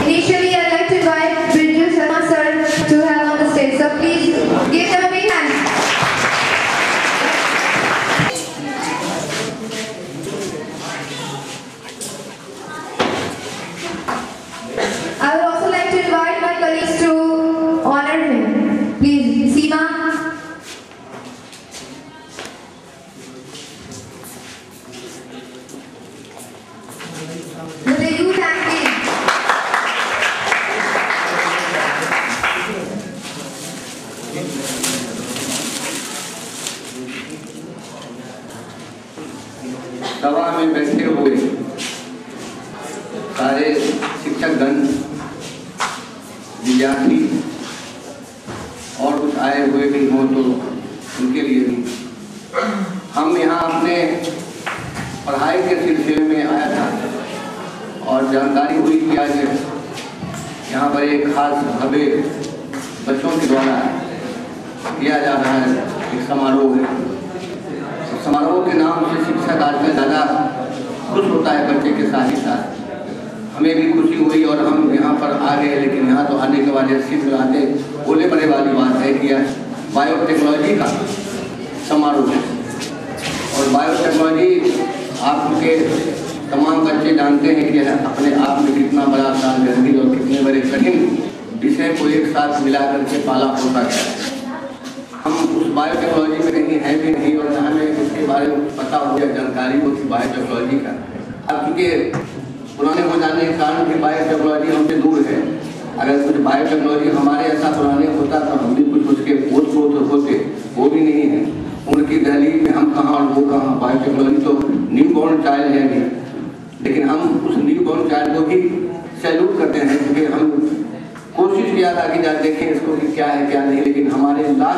Initially, I'd like to invite Bridget Sharma sir to have on the stage. So please give them a big hand. I would also like to invite my colleagues to honor him. Please, Seema. The youth acting. सभा में बैठे हुए सारे शिक्षकगण, विद्यार्थी और कुछ आए हुए भी हों तो उनके लिए भी, हम यहाँ अपने पढ़ाई के सिलसिले में आया था और जानकारी हुई कि आज यहाँ पर एक खास भव्य बच्चों के द्वारा किया जा रहा है एक समारोह है। समारोह के नाम से शिक्षक आजकल ज़्यादा खुश होता है बच्चे के साथ ही साथ। हमें भी खुशी हुई और हम यहाँ पर आ गए, लेकिन यहाँ तो आने के बाद ऐसी बुलाते बोले बड़े वाली बात है कि बायोटेक्नोलॉजी का समारोह है। और बायोटेक्नोलॉजी आपके तमाम बच्चे जानते हैं कि अपने आप में कितना बड़ा गंभीर और कितने बड़े कठिन विषय को एक साथ मिला करके पाला पोसा गया है। हम उस बायोटेक्नोलॉजी में कहीं है भी नहीं और हमें इसके बारे में पता हो गया, जानकारी हो कि बायोटेक्नोलॉजी का अब क्योंकि पुराने हो जाने के कारण भी बायोटेक्नोलॉजी हमसे दूर है। अगर कुछ बायोटेक्नोलॉजी हमारे ऐसा पुराने होता तो हम भी कुछ उसके पोस्ट होते, वो भी नहीं है। उनकी दहलीज में हम कहाँ और वो कहाँ। बायोटेक्नोलॉजी तो न्यू बॉर्न चाइल्ड है भी, लेकिन हम उस न्यू बॉर्न चाइल्ड को भी सैल्यूट करते हैं क्योंकि हम कोशिश किया था कि देखें इसको कि क्या है क्या नहीं, लेकिन हमारे लाख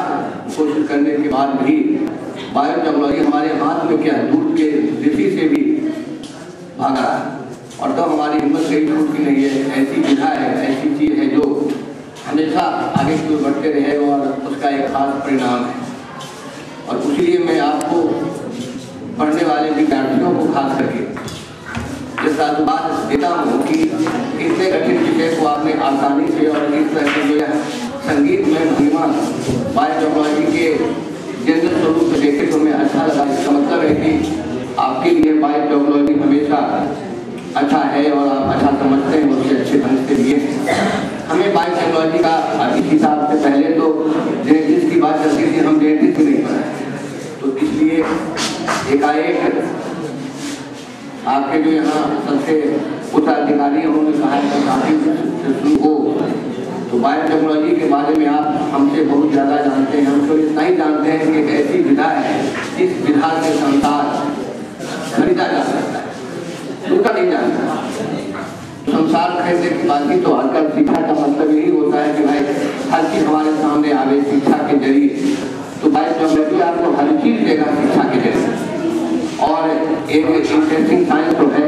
कोशिश करने के बाद भी बायोटेक्नोलॉजी हमारे हाथ में क्या दूर के ऋषि से भी भागा और तो हमारी हिम्मत कहीं टूटती नहीं है। ऐसी विधा है, ऐसी चीज़ है जो हमेशा आगे की ओर बढ़ते रहे और उसका एक खास परिणाम है। और इसलिए मैं आपको पढ़ने वाले विद्यार्थियों को खास करके ये साधुवाद देता हूँ कि इतने कठिन विषय को आपने आसानी से और इस तरह से जो है संगीत में महिमा बायोटेक्नोलॉजी के जनरल स्वरूप से देखे तो हमें अच्छा लगा। इसका मतलब है कि आपके लिए बायोटेक्नोलॉजी हमेशा अच्छा है और आप अच्छा समझते हैं, उससे अच्छे ढंग से लिए। हमें बायोटेक्नोलॉजी का इस हिसाब से पहले तो जेनेटिक्स की बात चलती थी, हम जेनेटिक्स नहीं पढ़ा, तो इसलिए एकाएक आपके जो यहाँ सबसे उच्च अधिकारी उन्होंने कहा है काफी हो तो बायोटेक्नोलॉजी के बारे में आप हमसे बहुत ज़्यादा जानते हैं। हम तो इतना ही जानते हैं कि एक ऐसी विधा है जिस विधा से संसार खरीदा जा सकता है, दूसरा नहीं जानता। संसार खरीदने की बात की तो आजकल शिक्षा का मतलब यही होता है कि भाई हर चीज़ हमारे सामने आवे शिक्षा के जरिए। तो बायोटेक्नोलॉजी आपको हर चीज़ देगा शिक्षा के जरिए। और एक इंटरेस्टिंग साइंस तो है,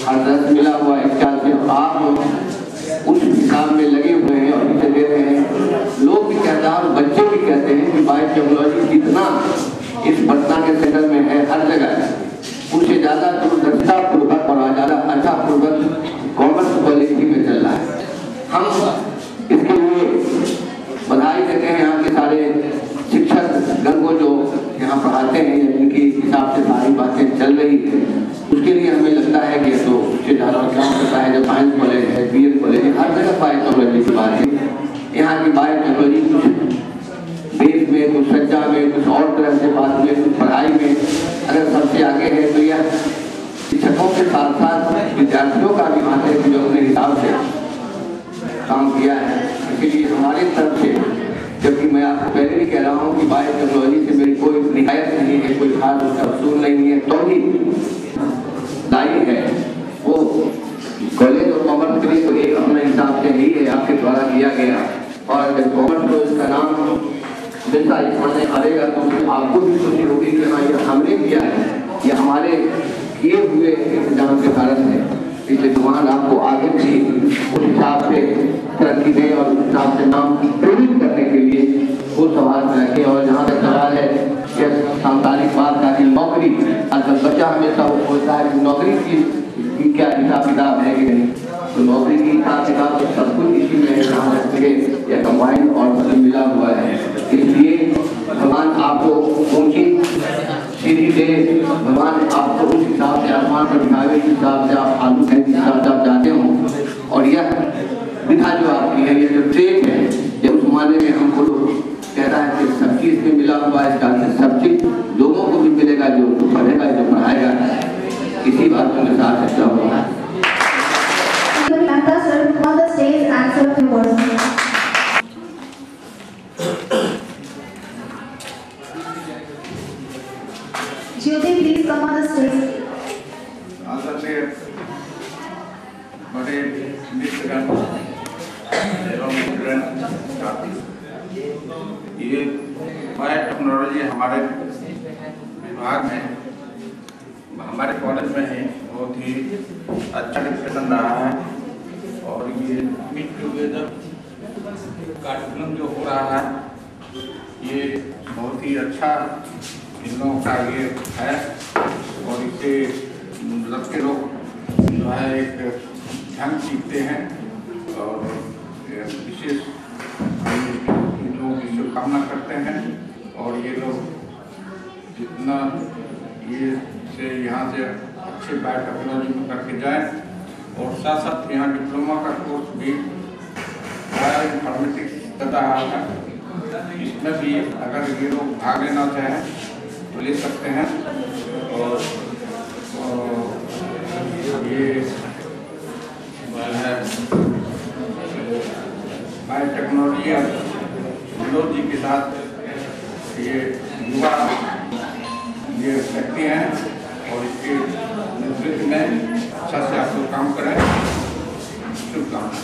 हर दस मिला हुआ है इसका से आप उस हिसाब में लगे हुए हैं और इसे दे रहे हैं। लोग भी कहते हैं और बच्चे भी कहते हैं कि बायोटेक्नोलॉजी जितना इस पटना के सेंटर में है हर जगह है, उससे ज़्यादा दूरदर्शिता पूर्वक और ज़्यादा अच्छा पूर्वक कॉमर्स कॉलेज में चल रहा है। हम इसके लिए बधाई देते हैं यहाँ के सारे शिक्षक गण को जो यहाँ पढ़ाते हैं, जिनकी हिसाब से सारी बातें चल रही है। उसके लिए हमें लगता है कि तो उससे ज़्यादा क्या होता है। जब साइंस कॉलेज है, BS कॉलेज है, हर जगह बायोटेक्नोलॉजी की बात है। यहाँ की बायोटेक्नोलॉजी कुछ देश में, कुछ सज्जा में, कुछ और तरह से बात में, कुछ पढ़ाई में अगर सबसे आगे है तो यह शिक्षकों के साथ साथ विद्यार्थियों का भी हाथ है जो अपने हिसाब से काम किया है। इसीलिए हमारी तरफ से, जबकि मैं आपको पहले भी कह रहा हूँ कि बायोटेक्नोलॉजी से मेरी कोई निहायत नहीं है, कोई खास उसका उसूल नहीं है, तो भी दाई है वो कॉलेज और कॉमर्स के लिए तो एक अपने हिसाब से ही है आपके द्वारा किया गया। और कॉमर्स को इसका नाम जैसा पढ़ने आएगा तो आपको भी खुशी होगी कि हाँ ये हमने किया है, ये हमारे किए हुए इंतजाम के कारण है। इसलिए भगवान आपको आगे भी उस हिसाब से तरक्की दें और उस हिसाब से नाम प्रेरित करने के लिए वो सवाल में रखें। और जहाँ तक सवाल है यह सांसारिक बात का कि नौकरी, अगर बच्चा हमेशा वो सोचता है कि नौकरी की क्या हिसाब किताब है कि नहीं, तो नौकरी की हिसाब किताब तो सब कुछ इसी में है जहाँ तक या कंबाइंड और मतलब मिला हुआ है। इसलिए भगवान आपको ऊंची सीढ़ी दे, भगवान आपको उस हिसाब से आसमान पर बिठावे, जिस हिसाब से आप आलू हैं, जिस हिसाब से आप चाहते हो। और यह विधा जो आपकी है, यह जो ट्रेन है, ये उस माने में हमको कहता है कि सब चीज़ में मिला हुआ है, इसका सब चीज लोगों को भी मिलेगा, जो पढ़ेगा, जो पढ़ाएगा। इसी बात को मैं साथ सकता हूँ। Jyoti, please come on the stage. आदरणीय बड़े मित्रगण एवं स्टूडेंट साथी, ये बायोटेक्नोलॉजी हमारे विभाग में, हमारे कॉलेज में है, बहुत ही अच्छा डिस्कशन रहा है। और ये मीट टुगेदर कार्यक्रम जो हो रहा है, ये बहुत ही अच्छा इन लोगों का ये है। और इससे लड़के लोग जो है एक ढंग सीखते हैं और विशेष लोग शुभकामना करते हैं। और ये लोग जितना ये से यहाँ से अच्छे बायोटेक्नोलॉजी में करके जाए, और साथ साथ यहाँ डिप्लोमा का कोर्स भी बायो इन्फॉर्मेटिक्स चल रहा है, इसमें भी अगर ये लोग भाग लेना चाहें तो ले सकते हैं। और ये है बायोटेक्नोलॉजी टेक्नोलॉजी के साथ ये युवा ये व्यक्ति हैं, और इसके नेतृत्व में अच्छा से आप लोग काम करें। शुभकामनाएं।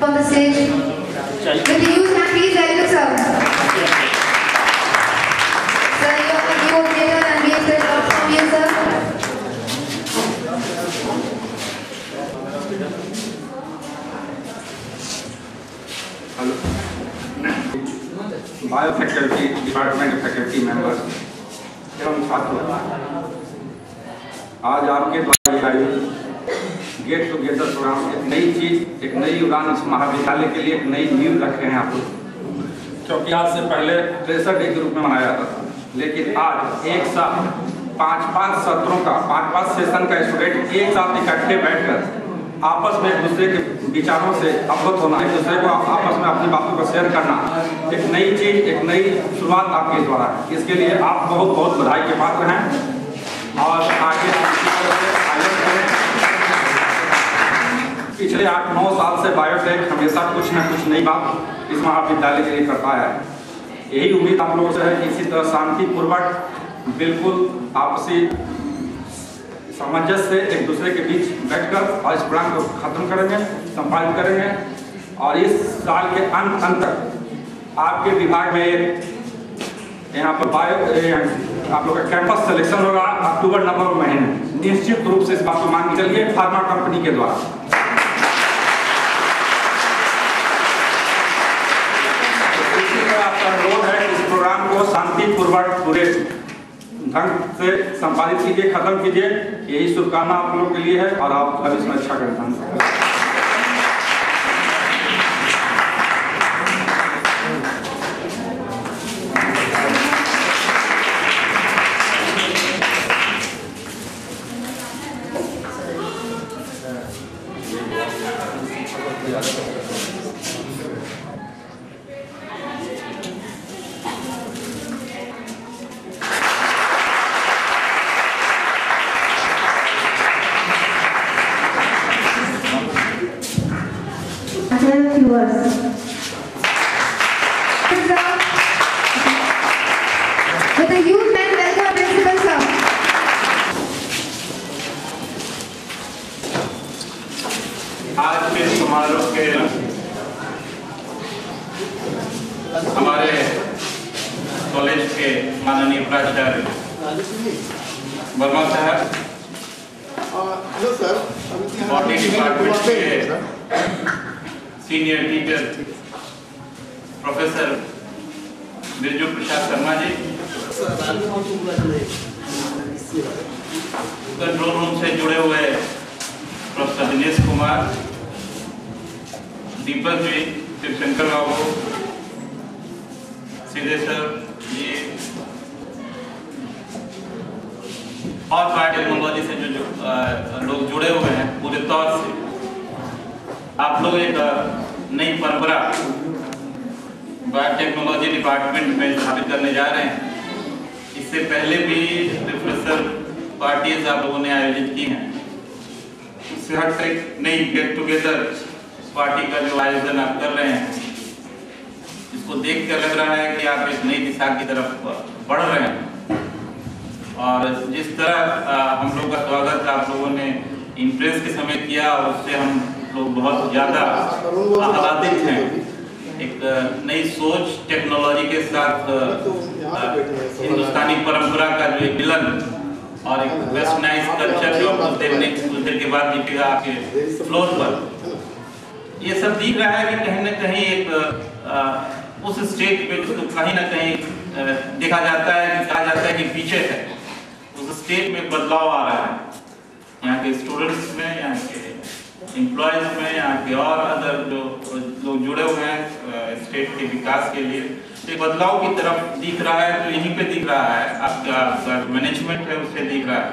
On the stage, with the youth and please welcome sir. Sir, you are the coordinator and we expect a lot from you, sir. Hello, bio faculty department faculty members एवं छात्रों, आज आपके द्वारा गेट टुगेदर प्रोग्राम एक नई चीज़, एक नई उड़ान इस महाविद्यालय के लिए एक नई नींव रखे हैं आप लोग। क्योंकि आज से पहले फ्रेशर डे के रूप में मनाया जाता था, लेकिन आज एक साथ पाँच सत्रों का 5 सेशन का स्टूडेंट एक साथ इकट्ठे बैठकर आपस में एक दूसरे के विचारों से अवगत होना, एक दूसरे को आपस में अपनी बातों को शेयर करना, एक नई चीज़, एक नई शुरुआत आपके द्वारा है। इसके लिए आप बहुत बहुत बधाई के पात्र हैं और आगे आयोजन करें। पिछले 8-9 साल से बायोटेक हमेशा कुछ न कुछ नई बात इस महाविद्यालय के लिए करता है। यही उम्मीद आप लोगों से है कि इसी तरह शांतिपूर्वक बिल्कुल आपसी सामंजस्य से एक दूसरे के बीच बैठकर और इस प्रोग्राम को खत्म करेंगे, संपादित करेंगे। और इस साल के अंत तक आपके विभाग में यहाँ पर आप लोग का कैंपस सिलेक्शन होगा अक्टूबर-नवंबर महीने। निश्चित रूप से इस बात को मान के चलिए फार्मा कंपनी के द्वारा। आपका अनुरोध है कि इस प्रोग्राम को शांतिपूर्वक पूरे ढंग से संपादित कीजिए, खत्म कीजिए। यही शुभकामना आप लोगों के लिए है और आप भविष्य में अच्छा करें। आज के समारोह के हमारे कॉलेज के माननीय प्राचार्य वर्मा साहब हेलो सर, बॉडी डिपार्टमेंट के senior teacher professor Birju Prasad Sharma ji, control room से जुड़े हुए प्रोफेसर दिनेश कुमार, दीपक जी, शिवशंकर बाबू, सिद्धेश्वर जी और बायो टेक्नोलॉजी से जो लोग जुड़े हुए हैं पूरे तौर से, आप लोग एक नई परंपरा बायो टेक्नोलॉजी डिपार्टमेंट में स्थापित करने जा रहे हैं। इससे पहले भी रिफ्रेशर पार्टीज आप लोगों ने आयोजित की हैं। उससे हट एक नई गेट टुगेदर पार्टी का जो आयोजन आप कर रहे हैं, इसको देख कर लग रहा है कि आप एक नई दिशा की तरफ बढ़ रहे हैं। और जिस तरह हम लोग का स्वागत आप लोगों ने इम्प्रेस के समय किया, उससे हम लोग बहुत ज़्यादा आह्लादित हैं। एक नई सोच टेक्नोलॉजी के साथ हिंदुस्तानी परंपरा का जो एक मिलन और एक वेस्टर्नाइज कल्चर जो कुछ देर के बाद दिखेगा आपके फ्लोर पर, ये सब दिख रहा है कि कहीं ना कहीं एक उस स्टेट पे जिसको कहीं ना कहीं देखा जाता है कि कहा जाता है कि पीछे है, उस स्टेट में बदलाव आ रहा है। यहाँ के स्टूडेंट्स में, यहाँ के एम्प्लॉयज में, यहाँ के और अदर जो लोग जुड़े हुए हैं स्टेट के विकास के लिए, तो बदलाव की तरफ दिख रहा है। तो यहीं पे दिख रहा है, आपका मैनेजमेंट है उससे दिख रहा है।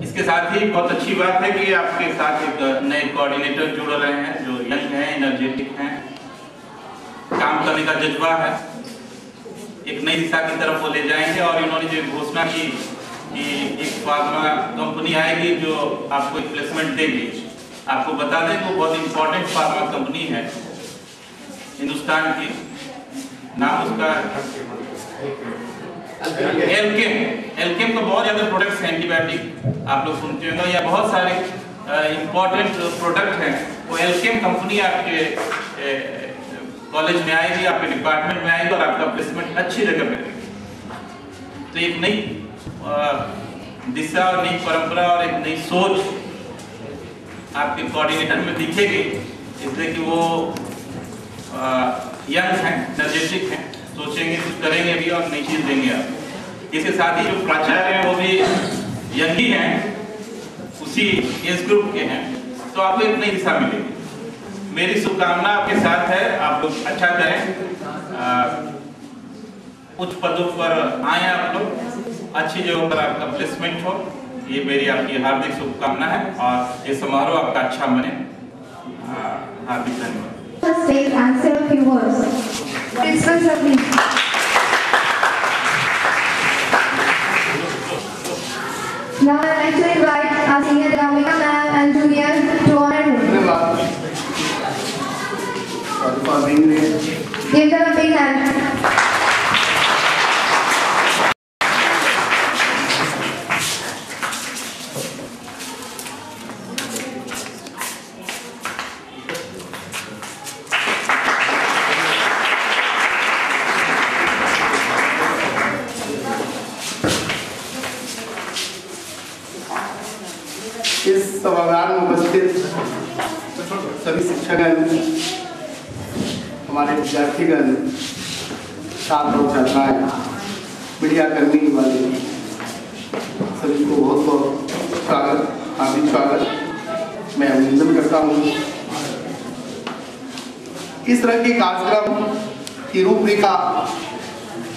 इसके साथ ही बहुत अच्छी बात है कि आपके साथ एक नए कोऑर्डिनेटर जुड़ रहे हैं जो यंग हैं, एनर्जेटिक हैं, काम करने का जज्बा है, एक नई दिशा की तरफ वो ले जाएंगे। और इन्होंने जो घोषणा की कि एक फार्मा कंपनी आएगी जो आपको एक प्लेसमेंट देगी। आपको बता दें कि वो बहुत इंपॉर्टेंट फार्मा कंपनी है हिंदुस्तान की, नाम उसका एल्केम का बहुत ज़्यादा प्रोडक्ट्स हैं, एंटीबायोटिक आप लोग सुनते होंगे, या बहुत सारे इंपॉर्टेंट प्रोडक्ट हैं। वो एल्केम कंपनी आपके कॉलेज में आएगी, आपके डिपार्टमेंट में आएगी और आपका प्लेसमेंट अच्छी जगह पे रहेगी। तो एक नई दिशा और नई परंपरा और एक नई सोच आपके कोऑर्डिनेटर में दिखेगी, इसलिए कि वो यंग हैं, एनर्जेटिक हैं, सोचेंगे, कुछ करेंगे भी और नई चीज़ देंगे आप। इसके साथ ही जो प्राचार्य हैं वो भी यंग ही हैं, उसी एज ग्रुप के हैं, तो आपको एक नई दिशा मिलेगी। मेरी शुभकामना आपके साथ है, आप लोग अच्छा करें, उच्च पदों पर आए आप लोग, अच्छी जगह पर आपका प्लेसमेंट हो, ये मेरी आपकी हार्दिक शुभकामना है और ये समारोह आपका अच्छा बने। हार्दिक धन्यवाद। Now I'd like to invite our senior Ramika ma'am and juniors to honor him. Give them a big hand. इस सभागार में उपस्थित सभी शिक्षकगण, हमारे विद्यार्थीगण, छात्र और छात्राएं, मीडिया कर्मी वाले सभी को बहुत बहुत स्वागत, हार्दिक स्वागत मैं अभिनंदन करता हूँ। इस तरह के कार्यक्रम की रूपरेखा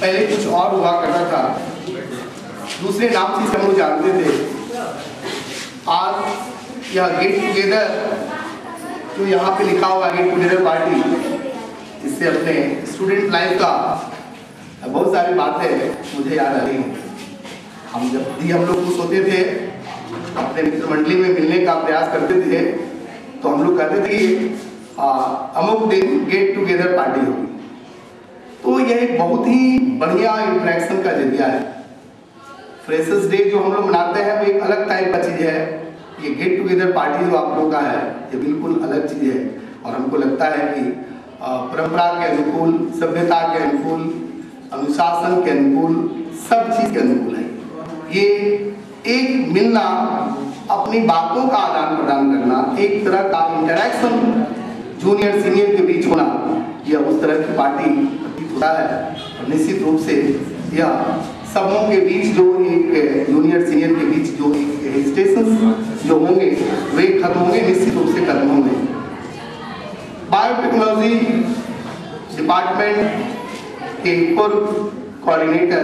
पहले कुछ और हुआ करता था, दूसरे नाम से हम लोग जानते थे। आज यह गेट टुगेदर जो यहाँ पे लिखा हुआ गेट टुगेदर पार्टी, इससे अपने स्टूडेंट लाइफ का बहुत सारी बातें मुझे याद आ रही हैं। हम जब भी हम लोग खुश होते थे, अपने मित्र मंडली में मिलने का प्रयास करते थे, तो हम लोग कहते थे कि अमुक दिन गेट टुगेदर पार्टी होगी। तो यह एक बहुत ही बढ़िया इंटरेक्शन का जरिया है। फ्रेशर्स डे जो हम लोग मनाते हैं वो एक अलग टाइप का चीज़ है। ये गेट टुगेदर पार्टी जो आप लोगों का है, ये बिल्कुल अलग चीज़ है और हमको लगता है कि परंपरा के अनुकूल, सभ्यता के अनुकूल, अनुशासन के अनुकूल, सब चीज़ के अनुकूल है। ये एक मिलना, अपनी बातों का आदान प्रदान करना, एक तरह का इंटरेक्शन जूनियर सीनियर के बीच होना, यह उस तरह की पार्टी प्रतीत होता है। और निश्चित रूप से यह सबों के बीच जो एक जूनियर सीनियर के बीच जो एक हेजिटेशंस जो होंगे वे खत्म होंगे, निश्चित रूप से खत्म होंगे। बायोटेक्नोलॉजी डिपार्टमेंट के पूर्व कोऑर्डिनेटर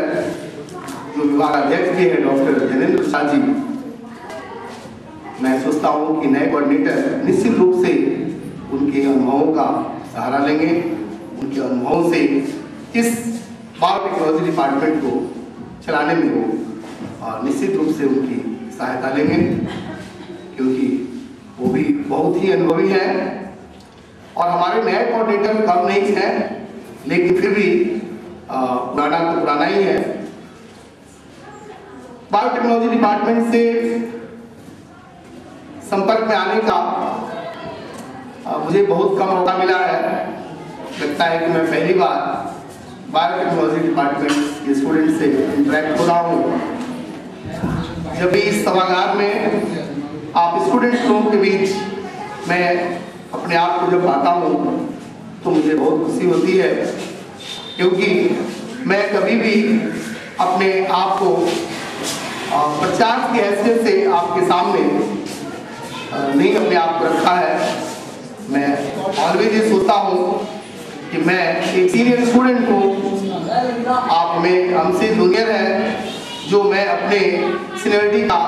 जो विभाग अध्यक्ष भी है डॉक्टर जनेंद्र प्रसाद जी, मैं सोचता हूँ कि नए कोऑर्डिनेटर निश्चित रूप से उनके अनुभवों का सहारा लेंगे, उनके अनुभवों से इस बायोटेक्नोलॉजी डिपार्टमेंट को चलाने में वो और निश्चित रूप से उनकी सहायता लेंगे, क्योंकि वो भी बहुत ही अनुभवी हैं। और हमारे नए कोऑर्डिनेटर कम नहीं है, लेकिन फिर भी पुराना तो पुराना ही है। बायोटेक्नोलॉजी डिपार्टमेंट से संपर्क में आने का मुझे बहुत कम मौका मिला है। लगता है कि मैं पहली बार बायोटेक्नोलॉजी डिपार्टमेंट के स्टूडेंट से इंटरेक्ट हो रहा हूँ। जब भी इस सभागार में आप स्टूडेंट लोगों के बीच मैं अपने आप को जब पाता हूँ तो मुझे बहुत खुशी होती है, क्योंकि मैं कभी भी अपने आप को प्रचार की हैसियत से आपके सामने नहीं अपने आप को रखा है। मैं ऑलवेज ये सोचता हूँ कि मैं एक सीनियर स्टूडेंट को, आप में हमसे जूनियर है, जो मैं अपने सीनियरिटी का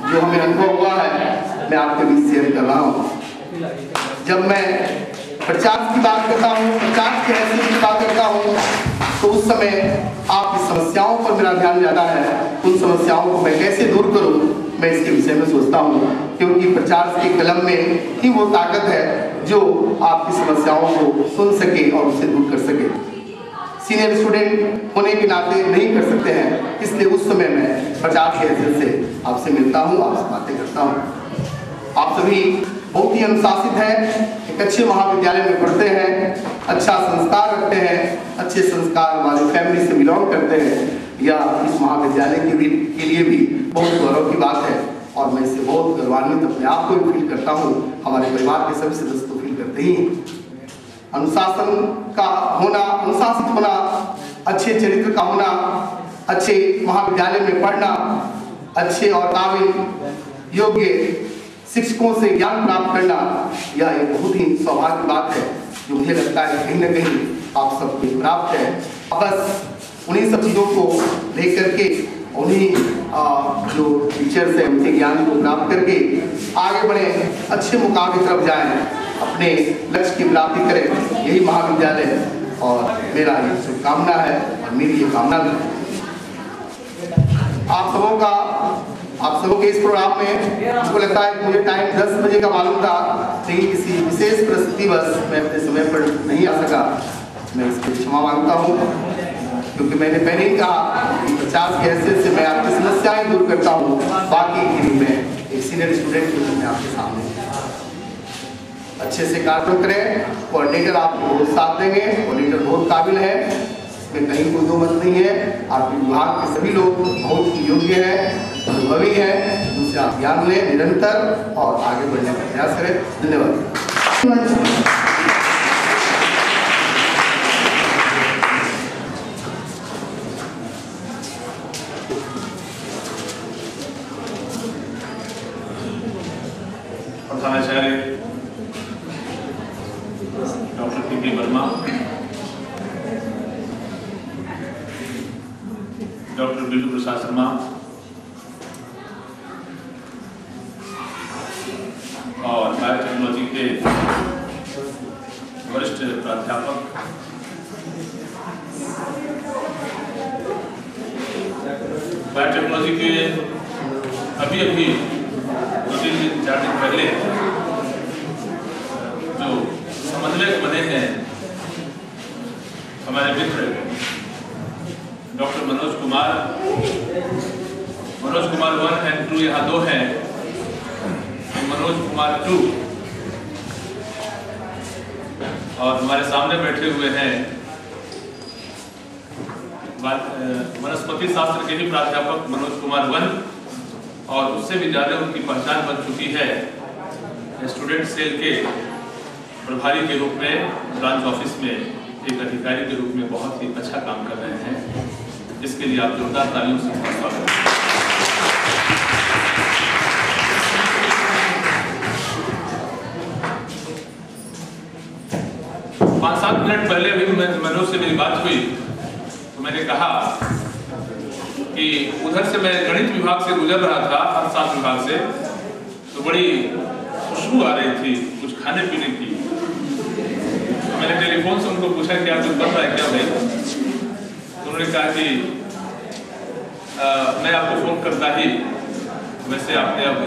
जो हमें अनुभव हुआ है मैं आपके बीच शेयर कर रहा हूँ। जब मैं प्रचार की बात करता हूँ, प्रचार की हैसियत की बात करता हूँ, तो उस समय आपकी समस्याओं पर मेरा ध्यान जाता है। उन समस्याओं को मैं कैसे दूर करूँ, मैं इसके विषय में सोचता हूँ, क्योंकि प्रचार के कलम में ही वो ताकत है जो आपकी समस्याओं को सुन सके और उसे दूर कर सके। सीनियर स्टूडेंट होने के नाते नहीं कर सकते हैं, इसलिए उस समय मैं प्रचार की हैसियत से आपसे मिलता हूँ, आपसे बातें करता हूँ। आप सभी बहुत ही अनुशासित हैं, एक अच्छे महाविद्यालय में पढ़ते हैं, अच्छा संस्कार रखते हैं, अच्छे संस्कार वाले फैमिली से बिलोंग करते हैं। यह इस महाविद्यालय के लिए भी बहुत गौरव की बात है और मैं इससे बहुत गौरवान्वित अपने आप को भी फील करता हूँ। हमारे परिवार के सभी सदस्य तो फील करते ही हैं। अनुशासन का होना, अनुशासित होना, अच्छे चरित्र का होना, अच्छे महाविद्यालय में पढ़ना, अच्छे और काबिल योग्य शिक्षकों से ज्ञान प्राप्त करना, यह एक बहुत ही सौभाग्य की बात है जो मुझे लगता है कहीं ना कहीं आप सबको प्राप्त है। बस उन्हीं सब चीज़ों को लेकर के, उन्हीं जो टीचर्स हैं उनके ज्ञान को प्राप्त करके आगे बढ़े, अच्छे मुकाम की तरफ जाएं, अपने लक्ष्य की प्राप्ति करें। यही महाविद्यालय और मेरा ये शुभकामना है और मेरी ये कामना भी है। आप सबों के इस प्रोग्राम में मुझको लगता है कि मुझे टाइम 10 बजे का मालूम था, लेकिन किसी विशेष परिस्थितिवश मैं अपने समय पर नहीं आ सका। मैं इसकी क्षमा मांगता हूँ, क्योंकि मैंने पहले ही कहा कि 50 की हैसियत से मैं आपकी समस्याएं दूर करता हूँ, बाकी की मैं एक सीनियर स्टूडेंट के रूप में आपके सामने अच्छे से कार्यक्रम करें। कोऑर्डिनेटर आपको बहुत साथ देंगे, कोऑर्डिनेटर बहुत काबिल है, इसमें कहीं कोई दो मत नहीं है। आपके विभाग के सभी लोग बहुत ही योग्य हैं, अनुभवी हैं, उनसे आप ज्ञान लें निरंतर और आगे बढ़ने का प्रयास करें। धन्यवाद। प्रधानाचार्य doctor P Verma, doctor Billu Prasad Sharma और बायोटेक्नोलॉजी के वरिष्ठ प्राध्यापक, बायोटेक्नोलॉजी के अभी 2-3 दिन 4 दिन पहले जो समन्वयक बने हैं हमारे मित्र डॉक्टर मनोज कुमार 1 and 2 यहाँ 2 हैं, मनोज कुमार 2 और हमारे सामने बैठे हुए हैं वनस्पति शास्त्र के ही प्राध्यापक मनोज कुमार 1 और उससे भी ज़्यादा उनकी पहचान बन चुकी है स्टूडेंट सेल के प्रभारी के रूप में, ब्रांच ऑफिस में एक अधिकारी के रूप में बहुत ही अच्छा काम कर रहे हैं। इसके लिए आप जोरदार तालियों से उनका स्वागत करें। 5-7 मिनट पहले भी मनोज से मेरी बात हुई तो मैंने कहा कि उधर से मैं गणित विभाग से गुजर रहा था, अर्थशास्त्र विभाग से, तो बड़ी खुशबू आ रही थी कुछ खाने पीने की। तो मैंने टेलीफोन से उनको पूछा क्या कुछ बन रहा है क्या भाई? तो उन्होंने कहा कि मैं आपको फोन करता ही, वैसे आपने अब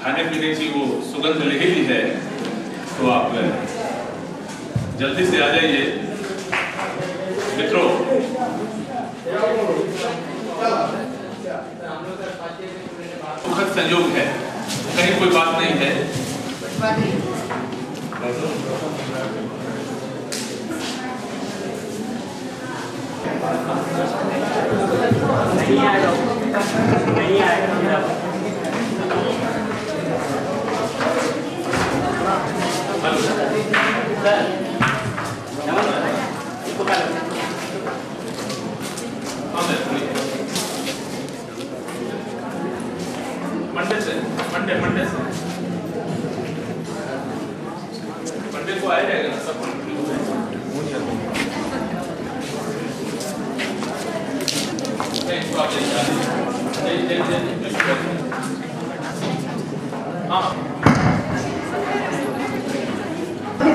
खाने पीने की वो सुगंध ले ही ली है, तो आप जल्दी से आ जाइए। मित्रों, सुखद संयोग है, कहीं कोई बात नहीं है। नहीं आएगा। मंडे को आया जाएगा ना सब।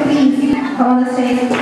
Please, on the stage.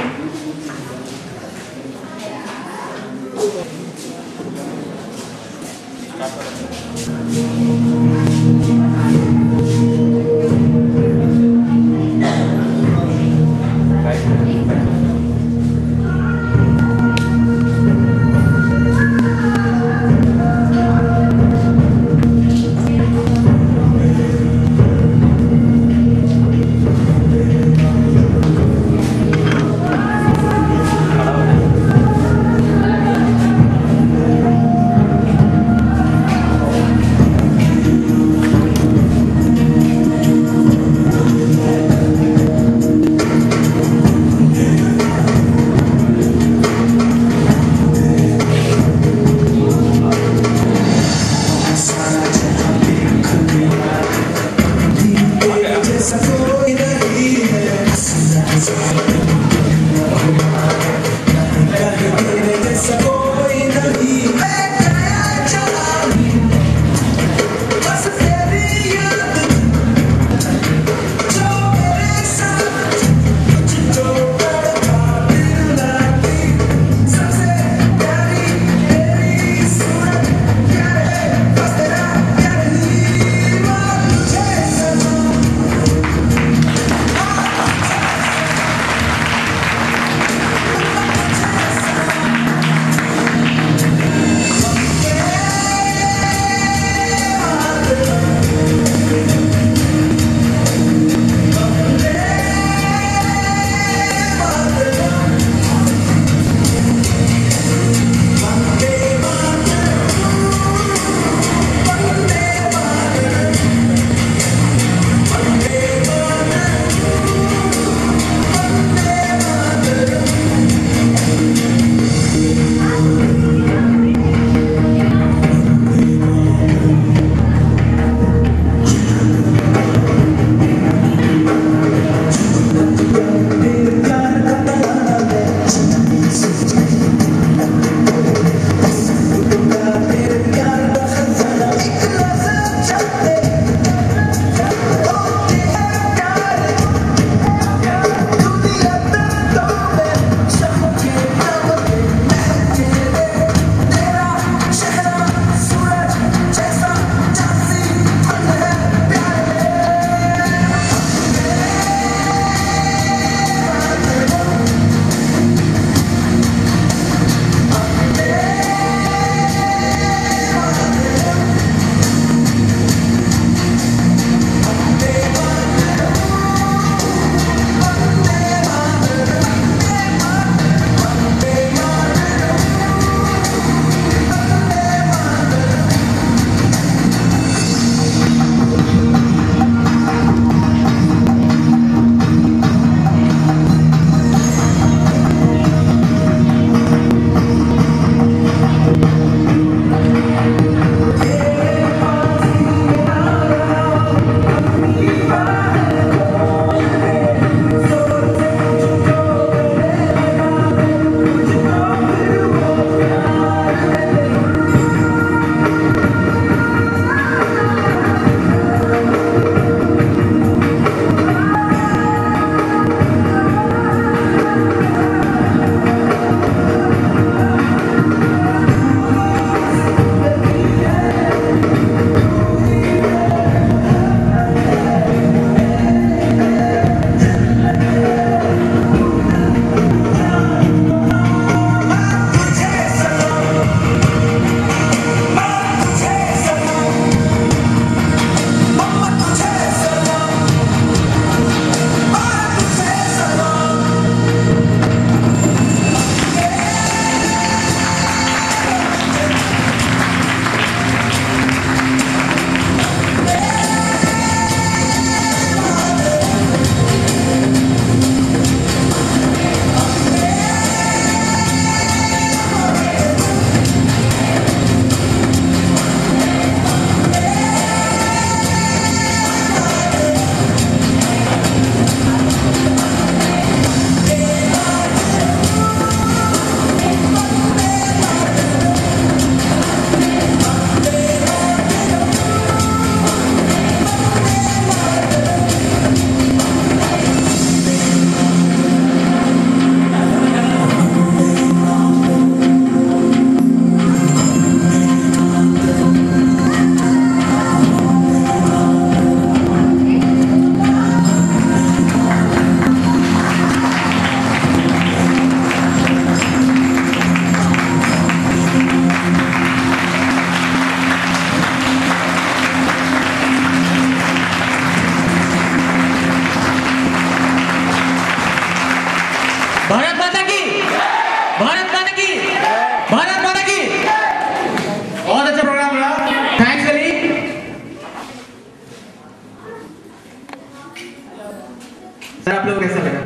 लोगों को कैसा लगा?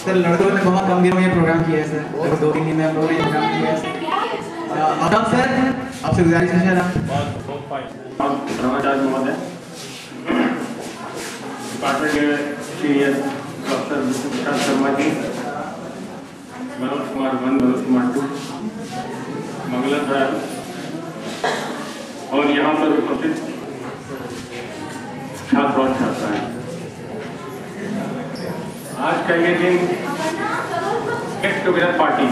सर लड़कों ने बहुत कम दिनों में ये प्रोग्राम किया है सर, लगभग 2-3 दिन में हम लोगों ने प्रोग्राम किया है सर। अब सर आपसे गुजारिश है सर बहुत धन्यवाद महोदय। डिपार्टमेंट के सीनियर डॉक्टर विष्णु शर्मा जी, मनोज कुमार 1, मनोज कुमार 2, मंगलम साहब और यहाँ पर उपस्थित छात्र और छात्राएं, आज का ये दिन गेट टुगेदर पार्टी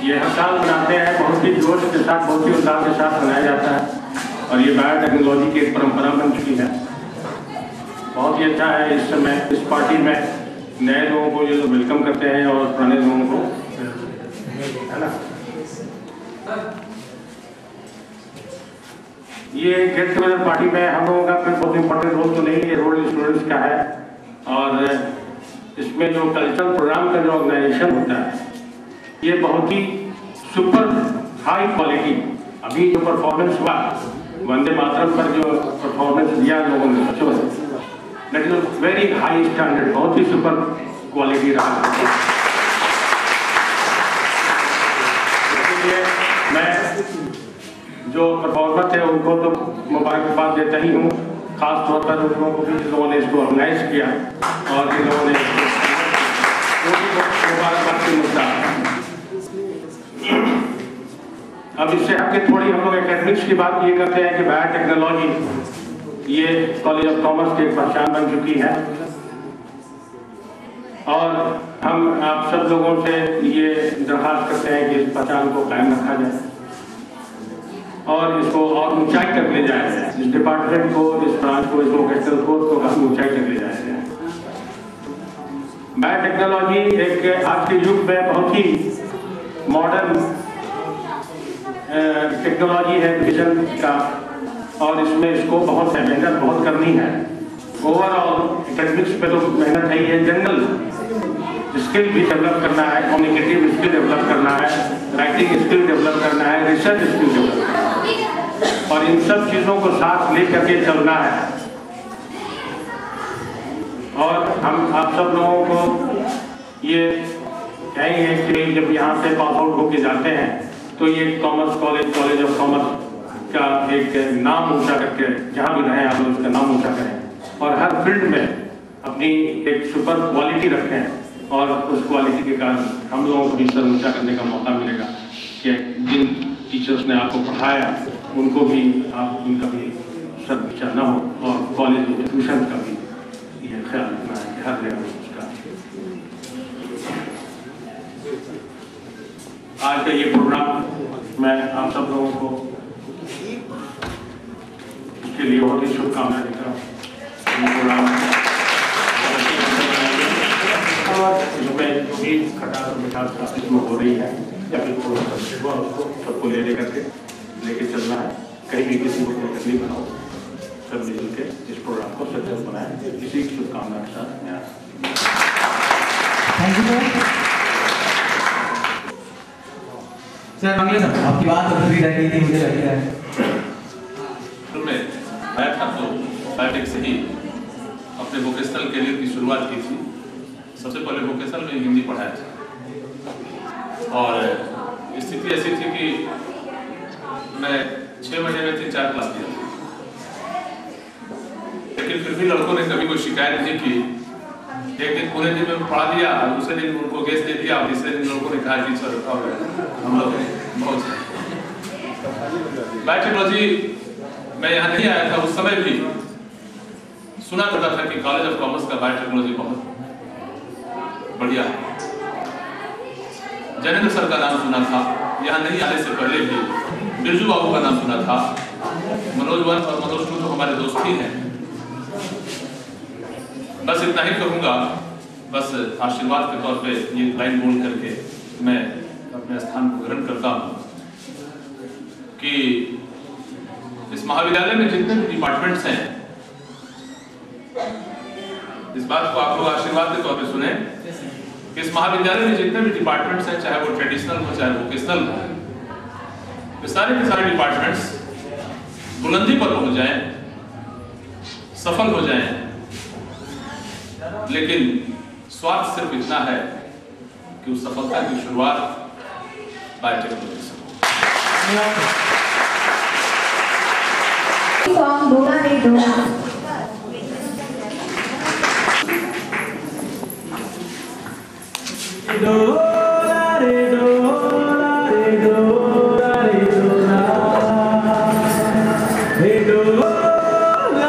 ये हर साल मनाते हैं, बहुत ही जोश के साथ, बहुत ही उत्साह के साथ मनाया जाता है और ये बायोटेक्नोलॉजी की एक परंपरा बन चुकी है। बहुत ही अच्छा है इस समय इस पार्टी में नए लोगों को ये लोग वेलकम करते हैं और पुराने लोगों को, है ना। ये गेट टुगेदर पार्टी में हम लोगों का कोई बहुत इंपॉर्टेंट रोल तो नहीं है, रोल स्टूडेंट्स का है और इसमें जो कल्चरल प्रोग्राम का जो ऑर्गेनाइजेशन होता है ये बहुत ही सुपर हाई क्वालिटी, अभी जो परफॉर्मेंस हुआ वंदे मातरम पर जो परफॉर्मेंस दिया लोगों ने that is very high standard, बहुत ही सुपर क्वालिटी रहा। इसलिए मैं जो परफॉर्मर थे उनको तो मुबारकबाद देता ही हूँ, खास तौर पर उन लोगों को भी जिन लोगों ने इसको ऑर्गेनाइज किया और जिन लोगों ने मुबारकबाद की मुद्दा। अब इससे हटके थोड़ी हम लोग एकेडमिक्स की बात ये करते हैं कि बायोटेक्नोलॉजी ये कॉलेज ऑफ कॉमर्स की एक पहचान बन चुकी है और हम आप सब लोगों से ये दरख्वास्त करते हैं कि इस पहचान को कायम रखा जाए और इसको और ऊंचाई तक ले जाया जाए, इस डिपार्टमेंट को, इस ब्रांच को, इस वोकेशनल कोर्स को काफी ऊंचाई तक ले जाया जाए। बायोटेक्नोलॉजी एक आज के युग में बहुत ही मॉडर्न टेक्नोलॉजी है एजुकेशन का और इसमें इसको बहुत मेहनत बहुत करनी है। ओवरऑल एकेडमिक्स पे तो मेहनत है ही है, जनरल स्किल भी डेवलप करना है, कम्युनिकेटिव स्किल डेवलप करना है, राइटिंग स्किल डेवलप करना है, रिसर्च स्किल डेवलप करना है और इन सब चीज़ों को साथ ले करके चलना है। और हम आप सब लोगों को ये कहेंगे कि जब यहाँ से पास आउट होके जाते हैं तो ये कॉमर्स कॉलेज ऑफ कॉमर्स का एक नाम ऊंचा करके जहाँ भी रहें आप लोग उसका नाम ऊंचा करें और हर फील्ड में अपनी एक सुपर क्वालिटी रखें और उस क्वालिटी के कारण हम लोगों को भी सर ऊंचा करने का मौका मिलेगा कि जिन टीचर्स ने आपको पढ़ाया उनको भी आप उनका भी सर ऊंचा न हो और कॉलेज इंस्टीट्यूशन का भी ये ख्याल रखना है कि हर जगह उसका। आज का ये प्रोग्राम मैं आप सब लोगों को इसके लिए बहुत ही शुभकामनाएं देता हूँ। प्रोग्राम और इसमें जो भी खटास और मिठास इसमें हो रही है या फिर सबको ले करके लेके चलना है, कहीं भी किसी को कोई तकलीफ ना हो, सब मिल के इस प्रोग्राम को सक्सेस बनाए, इसी की शुभकामना के साथ मैं थैंक यू सर। मंगले सर आपकी बात अधूरी रह गई थी, मुझे लगता है मैं आया था तो बायोटेक से ही अपने वोकेशनल करियर की शुरुआत की थी। सबसे पहले वोकेशनल में हिंदी पढ़ाया था और स्थिति ऐसी थी कि मैं 6 महीने में 3-4 क्लास दिया था, लेकिन फिर भी लड़कों ने कभी कोई शिकायत नहीं की। एक दिन पूरे दिन में पढ़ा दिया, दूसरे दिन उनको गैस दे दिया, तीसरे दिन लोगों ने कहा कि सर हम लोग बहुत बायोटेक्नोलॉजी मैं यहाँ नहीं आया था उस समय भी सुना करता था कि कॉलेज ऑफ कॉमर्स का बायोटेक्नोलॉजी बहुत बढ़िया है। जनेंद्र सर का नाम सुना था, यहाँ नहीं आने से पहले भी बिरजू बाबू का नाम सुना था, मनोज 1 और मनोज 2 तो हमारे दोस्त ही हैं। बस इतना ही कहूँगा, बस आशीर्वाद के तौर पे ये लाइन बोल करके मैं अपने स्थान को ग्रहण करता हूँ कि इस महाविद्यालय में जितने भी डिपार्टमेंट्स हैं, इस बात को आप लोग आशीर्वाद के तौर पे सुने कि इस महाविद्यालय में जितने भी डिपार्टमेंट्स हैं, चाहे वो ट्रेडिशनल हो चाहे वोकेशनल हो, ये सारे के सारे डिपार्टमेंट्स बुलंदी पर हो जाएं, सफल हो जाएं लेकिन स्वार्थ सिर्फ इतना है कि उस सफलता की शुरुआत बायोटेक्नोलॉजी से हो। सॉन्ग डोला रे डोला। डोला रे डोला रे डोला रे डोला रे डोला डोला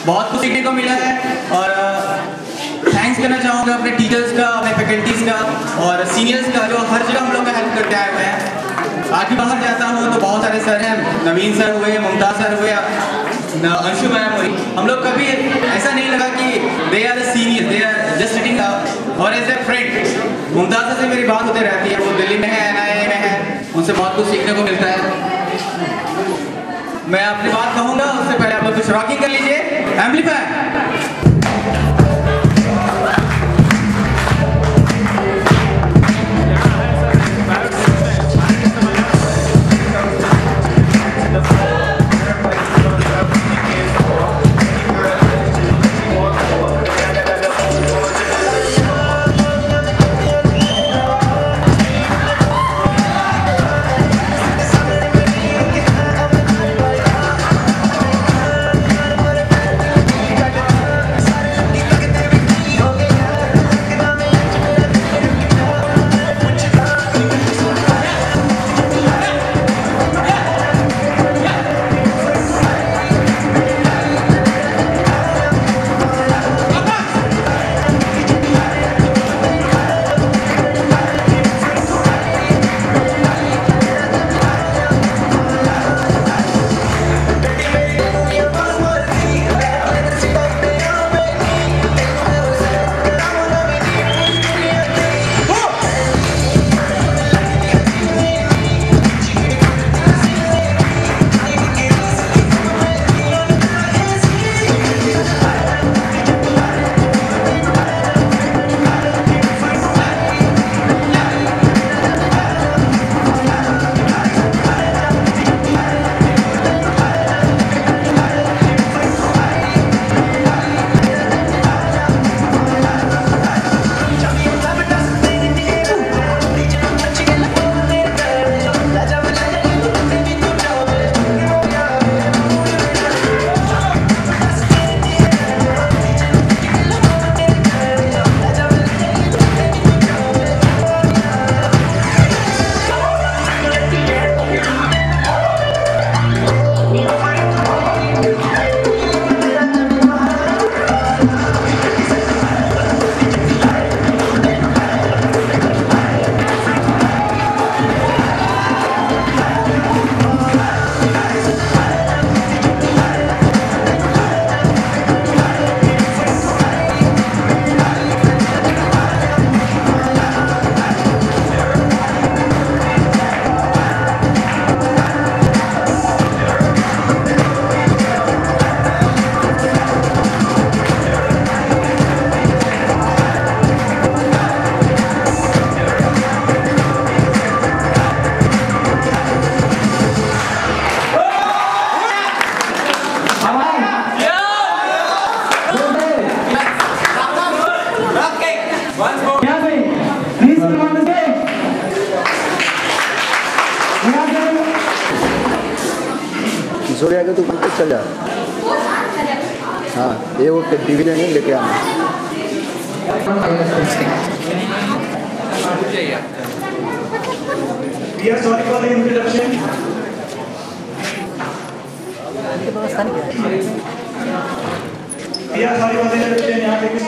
बहुत कुछ सीखने को मिला है। और थैंक्स करना चाहूँगा अपने टीचर्स का, अपने फैकल्टीज़ का और सीनियर्स का, जो हर जगह हम लोग का हेल्प करते आए हुए हैं। आगे बाहर जाता हूँ तो बहुत सारे सर हैं, नवीन सर हुए, मुमताज़ सर हुए, अंशु मैम हुई। हम लोग कभी ऐसा नहीं लगा कि they are senior, they are just sitting और एज ए फ्रेंड। मुमताज़ से मेरी बात होती रहती है, वो दिल्ली में है, NIA में है, उनसे बहुत कुछ सीखने को मिलता है। मैं अपनी बात कहूँगा, उससे पहले आप लोग कुछ रॉकिंग कर लीजिए। एम्पलीफायर किशोर आएगा तो चल जा। हाँ, ये वो डिवीजन नहीं लेके आना। We are sorry for the introduction. We are sorry for the introduction. यहाँ पे कुछ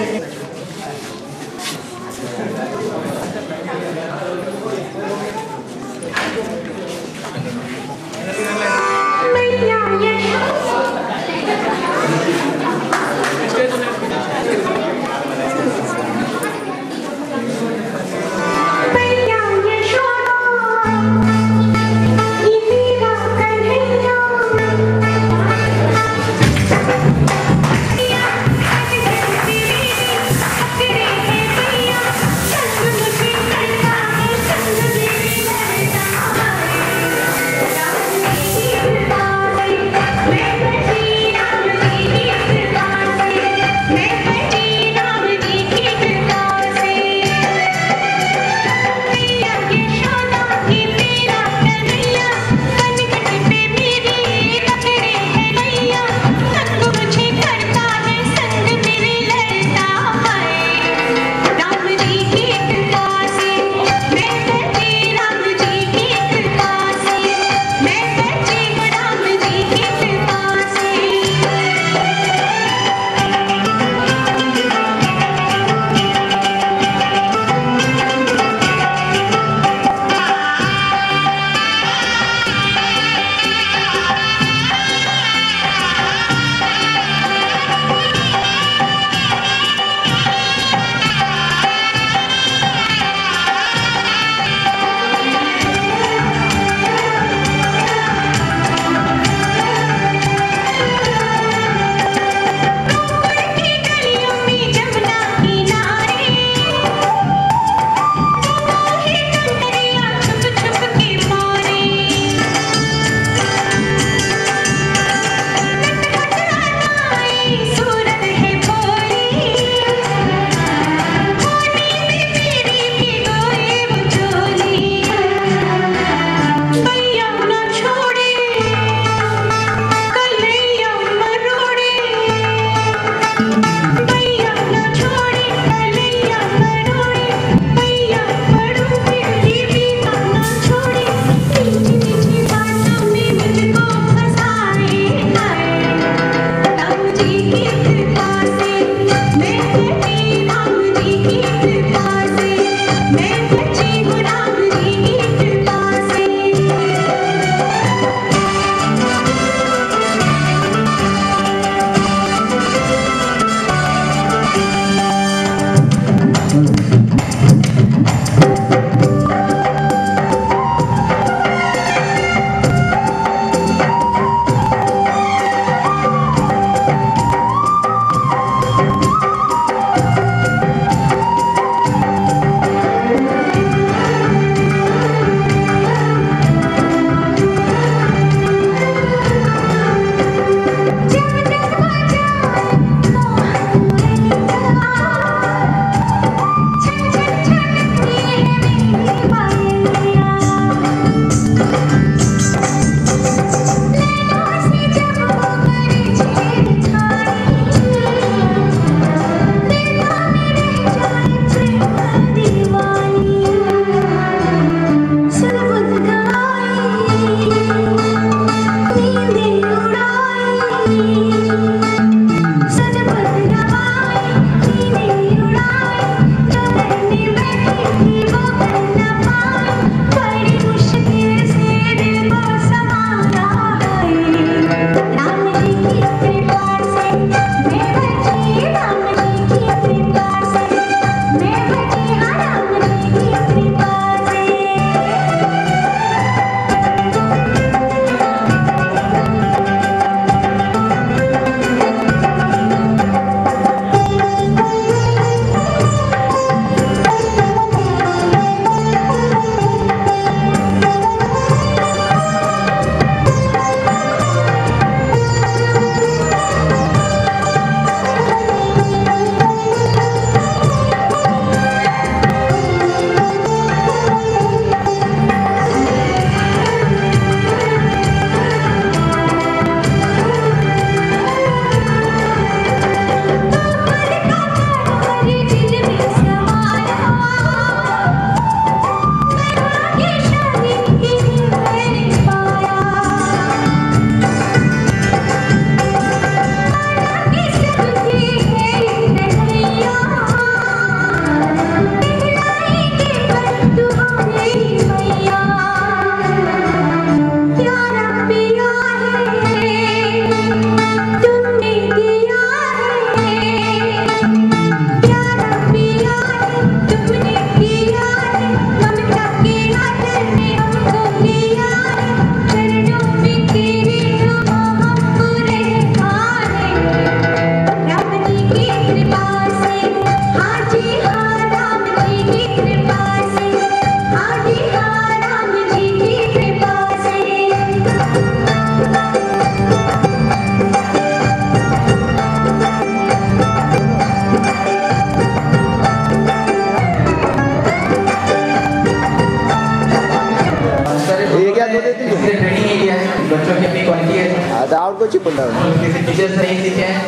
आता और कुछ बोल रहा हूँ किसी टीचर से नहीं सीखे हैं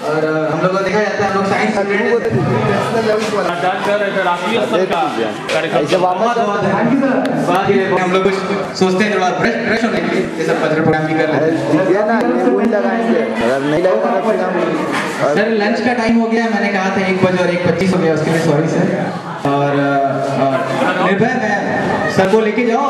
और हम लोग को देखा जाता है हम लोग साइंस स्टूडेंट ऐसे वापस हम लोग कुछ सोचते हैं थोड़ा फ्रेश होने के लिए ये सब कल्चरल प्रोग्राम भी कर रहे हैं ना ये वही लगाएंगे अगर नहीं लगेगा तो फिर हम सर लंच का टाइम हो गया मैंने कहा था 1 बजे और 1:25 हो गया उसके लिए सॉरी सर और निर्भय मैं सर को लेके जाओ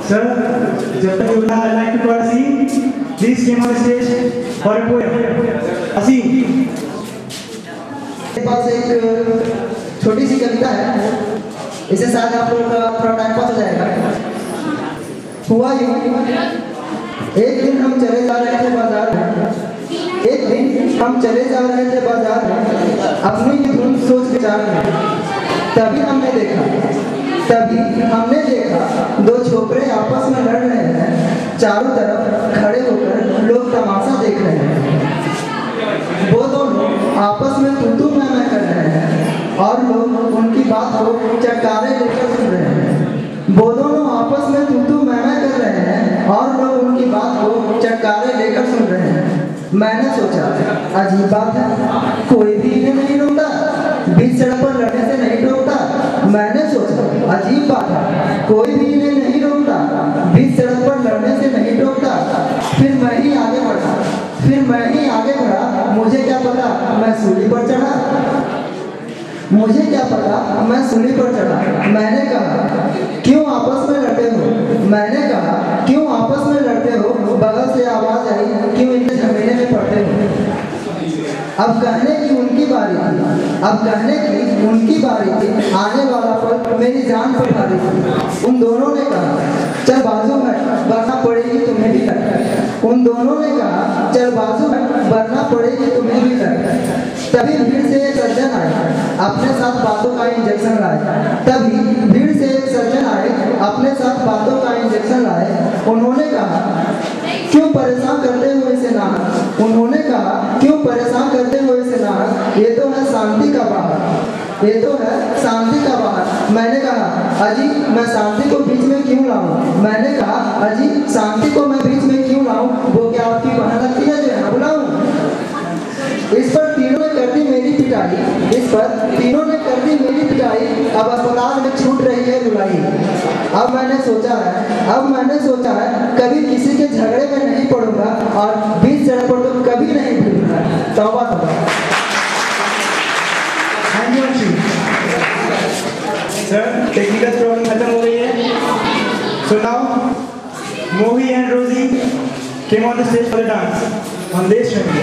Sir, जब तक you would like to proceed, please came on stage for a poem. Asim. मेरे पास एक छोटी सी कविता है, इसे शायद आप लोगों का थोड़ा टाइम पास हो जाएगा। हुआ यूं, एक दिन हम चले जा रहे थे बाजार में, एक दिन हम चले जा रहे थे बाजार में, अपनी ही धुन सोच विचार में, तभी हमने देखा दो छोकरे आपस में लड़ रहे हैं, चारों तरफ खड़े होकर लोग तमाशा देख रहे हैं। वो दोनों आपस में तू मैं कर रहे हैं और लोग उनकी बात को चटकारे लेकर सुन रहे हैं। वो दोनों आपस में तू मैं कर रहे हैं और लोग उनकी बात को चटकारे लेकर सुन रहे हैं। मैंने सोचा अजीब बात है, कोई भी इन्हें नहीं रोकता, बीच सड़क पर लड़ने से नहीं टोकता। मैंने सोचा अजीब बात है, कोई भी इन्हें नहीं रोकता, बीच सड़क पर लड़ने से नहीं टोकता। फिर मैं ही आगे बढ़ा, मुझे क्या पता मैं सूली पर चढ़ा। मुझे क्या पता, मैं सूली पर चढ़ा। मैंने कहा क्यों आपस में लड़ते हो? मैंने कहा क्यों आपस में लड़ते हो? बगल से आवाज आई क्यों इतने झमेले में पड़ते हो? अब कहने की उनकी बारी थी, आने वाला पल मेरी जान पर भारी थी। उन दोनों ने कहा चल बाजू हट वरना पड़ेगी तुम्हें भी लट। उन दोनों ने कहा चल बाजू हट वरना पड़ेगी तुम्हें भी लट। तभी भीड़ से एक सज्जन आए, अपने साथ बातों का इंजेक्शन लाए। उन्होंने कहा क्यों परेशान करते हो इसे नाहक, ये तो है शांति का बहार। मैंने कहा अजी मैं शांति को बीच में क्यों लाऊं? वो क्या आपकी बहन लगती है जो यहाँ बुलाऊं? इस पर तीनों ने कर दी मेरी पिटाई। अब अस्पताल में छूट रही है रुलाई। अब मैंने सोचा है कभी किसी के झगड़े में नहीं पड़ूंगा और बीच सड़क पर तो कभी नहीं भूलूंगा। तौबा। सर टेक्निकल प्रॉब्लम खत्म हो गई है। So now Mohi and Rosie came on the stage for the dance on this film.